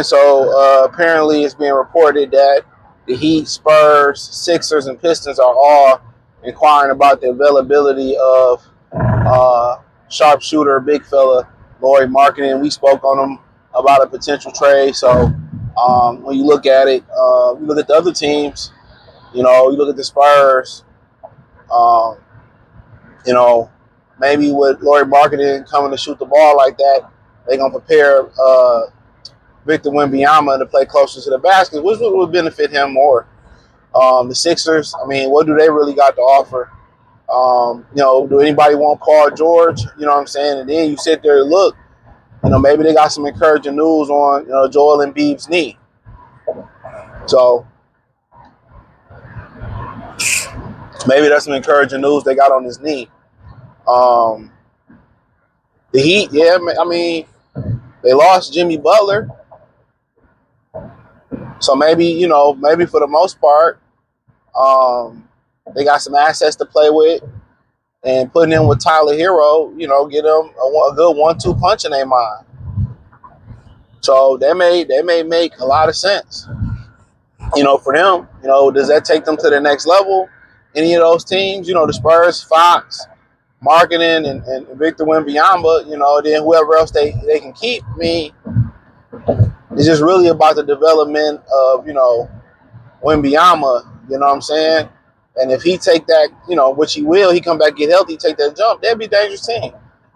saying? So apparently it's being reported that the Heat, Spurs, Sixers, and Pistons are all inquiring about the availability of sharpshooter, big fella, Lauri Markkanen. We spoke on him about a potential trade. So when you look at it, you look at the other teams, you look at the Spurs, um, maybe with Lauri Markkanen coming to shoot the ball like that, they're going to prepare Victor Wembanyama to play closer to the basket, which would benefit him more. The Sixers, I mean, what do they really got to offer? Do anybody want Paul George? You know what I'm saying? And then you sit there and look, maybe they got some encouraging news on, Joel Embiid's knee. So maybe that's some encouraging news they got on his knee. The Heat, yeah, I mean, they lost Jimmy Butler. So maybe for the most part, they got some assets to play with. And putting in with Tyler Hero, get them a good 1-2 punch in their mind. So they may make a lot of sense. For them, does that take them to the next level? Any of those teams, the Spurs, Fox, Markkanen, and Victor Wembanyama, then whoever else they can keep. I mean, it's just really about the development of, Wembanyama, you know what I'm saying? And if he take that, which he will, he come back, get healthy, take that jump, that'd be a dangerous team.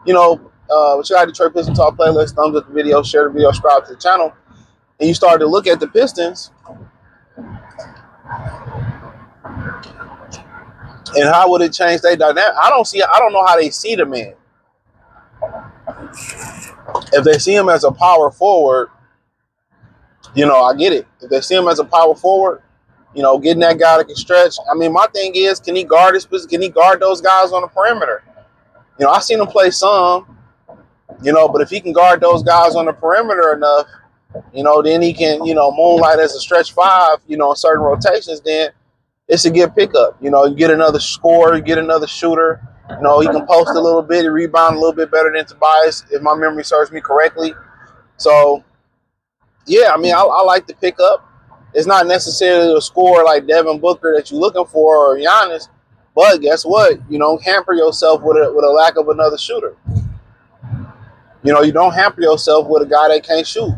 Check out Detroit Pistons Talk playlist, thumbs up the video, share the video, subscribe to the channel. And you start to look at the Pistons and how would it change their dynamic? I don't know how they see the man. If they see him as a power forward, I get it. If they see him as a power forward, getting that guy that can stretch. I mean, my thing is, can he guard his position? Can he guard those guys on the perimeter? I seen him play some, but if he can guard those guys on the perimeter enough, then he can, moonlight as a stretch five, in certain rotations, then it's a good pickup. You get another scorer, you get another shooter. He can post a little bit, he rebound a little bit better than Tobias, if my memory serves me correctly. So, yeah, I mean, I like the pickup. It's not necessarily a scorer like Devin Booker that you're looking for or Giannis, but guess what? You don't hamper yourself with a lack of another shooter. You don't hamper yourself with a guy that can't shoot.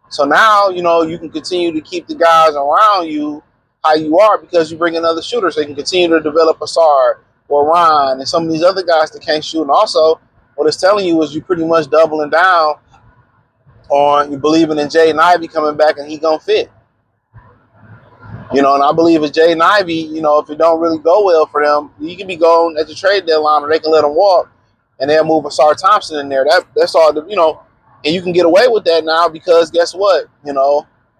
So now, you can continue to keep the guys around you how you are because you bring another shooter so you can continue to develop Asar or Ryan and some of these other guys that can't shoot. And also, what it's telling you is you're pretty much doubling down on you believing in Jaden Ivey coming back and he gonna fit. And I believe if Jaden Ivey, if it don't really go well for them, he can be going at the trade deadline or they can let him walk and they'll move Asar Thompson in there. That's all, and you can get away with that now because guess what?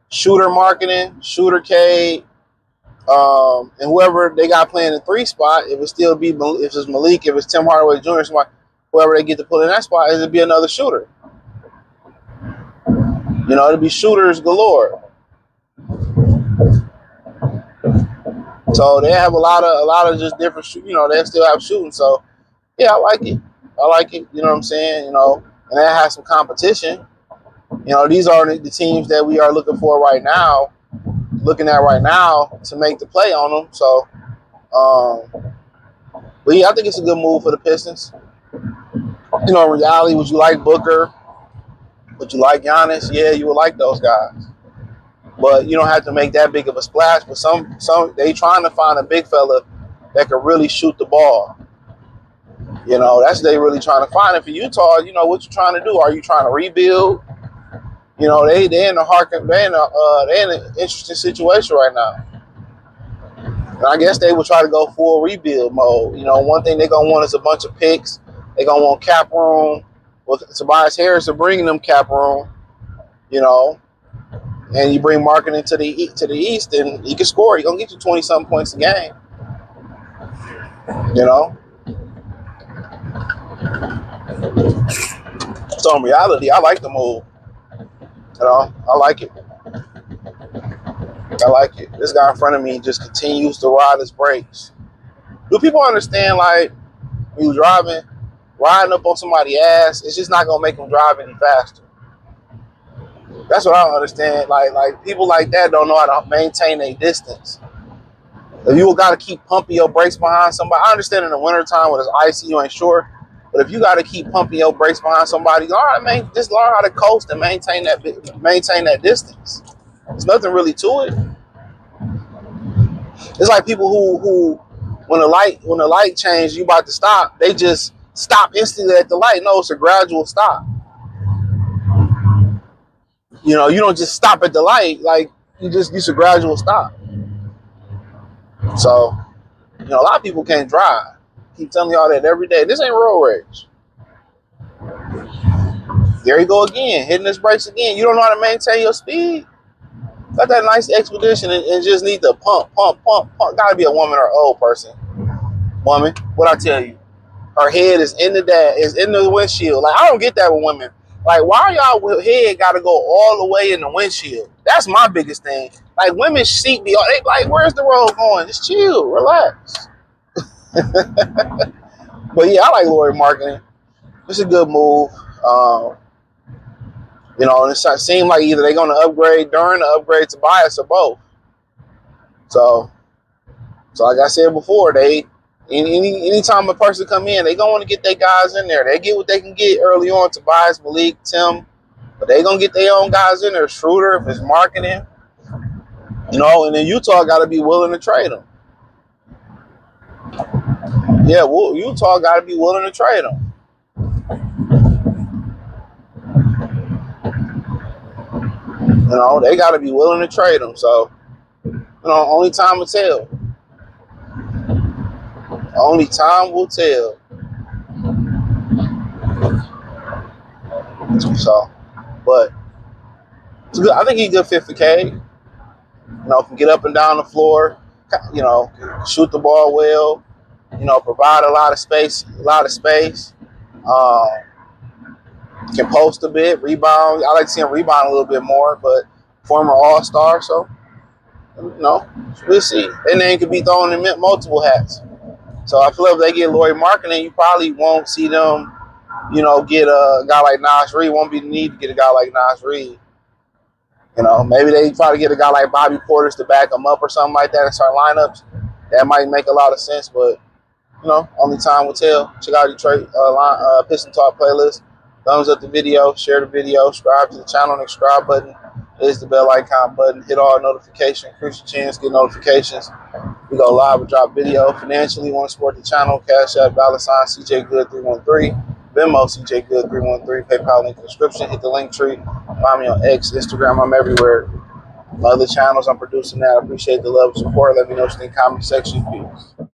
Shooter Markkanen, Shooter Cade, and whoever they got playing the 3 spot, if it's Malik, if it's Tim Hardaway Jr., whoever they get to put in that spot, it'll be another shooter. It'll be shooters galore. So they have a lot of just different, they still have shooting. So yeah, I like it. You know what I'm saying? And that has some competition. These are the teams that we are looking at right now to make the play on them. So, but yeah, I think it's a good move for the Pistons. In reality, would you like Booker? Would you like Giannis? Yeah, you would like those guys. But you don't have to make that big of a splash. But some they trying to find a big fella that can really shoot the ball. That's what they really trying to find. And for Utah, what you trying to do? Are you trying to rebuild? They in an interesting situation right now. And I guess they will try to go full rebuild mode. One thing they're gonna want is a bunch of picks. They're gonna want cap room. With Tobias Harris are bringing them cap room. And you bring Markkanen to the East, and he can score. He's gonna get you 20-something points a game. So in reality, I like the move. I like it. This guy in front of me just continues to ride his brakes. Do people understand, like, when you're riding up on somebody's ass, it's just not going to make them drive any faster. That's what I don't understand. Like people like that don't know how to maintain a distance. If you got to keep pumping your brakes behind somebody, I understand in the wintertime when it's icy, you ain't sure. But if you got to keep pumping your brakes behind somebody, all right, man, just learn how to coast and maintain that distance. There's nothing really to it. It's like people who when the light changes, you about to stop, they just stop instantly at the light. No, it's a gradual stop. You know, you don't just stop at the light. Like it's a gradual stop. So, you know, a lot of people can't drive. Keep telling y'all that every day. This ain't road rage. There you go again, hitting his brakes again. You don't know how to maintain your speed. Got that nice expedition and just need to pump. Gotta be a woman or old person. Woman, what I tell you? Her head is in the windshield. Like I don't get that with women. Like why y'all head got to go all the way in the windshield? That's my biggest thing. Like women's seat be they like, where's the road going? Just chill, relax. But yeah, I like Lauri Markkanen. It's a good move. You know, it seems like either they're going to upgrade during or upgrade Tobias or both. So like I said before, anytime a person come in, they gonna want to get their guys in there. They get what they can get early on. Tobias, Malik, Tim, but they gonna get their own guys in there. Schroeder, if it's Markkanen, you know, and then Utah got to be willing to trade them. Yeah, well, Utah got to be willing to trade them. You know, they got to be willing to trade them. So, you know, only time will tell. Only time will tell. So, but it's good. I think he's a good fit for Cade. You know, can get up and down the floor. You know, shoot the ball well. You know, provide a lot of space. Can post a bit, rebound. I like to see him rebound a little bit more, but former All-Star, so you know, we'll see. Their name could be thrown in multiple hats. So I feel if they get Lauri Markkanen, you probably won't see them, you know, get a guy like Naz Reid. Won't be the need to get a guy like Naz Reid. You know, maybe they try to get a guy like Bobby Portis to back them up or something like that in start lineups. That might make a lot of sense, but you know, only time will tell. Check out Detroit Piston Talk playlist. Thumbs up the video, share the video, subscribe to the channel, and the subscribe button is the bell icon button. Hit all notifications, increase your chance, get notifications. We go live and drop video. Financially, want to support the channel, Cash App, $, CJ Good 313, Venmo, CJ Good 313, PayPal link in the description. Hit the link tree. Find me on X, Instagram, I'm everywhere. My other channels, I'm producing that. I appreciate the love and support. Let me know what you think in the comment section. Peace.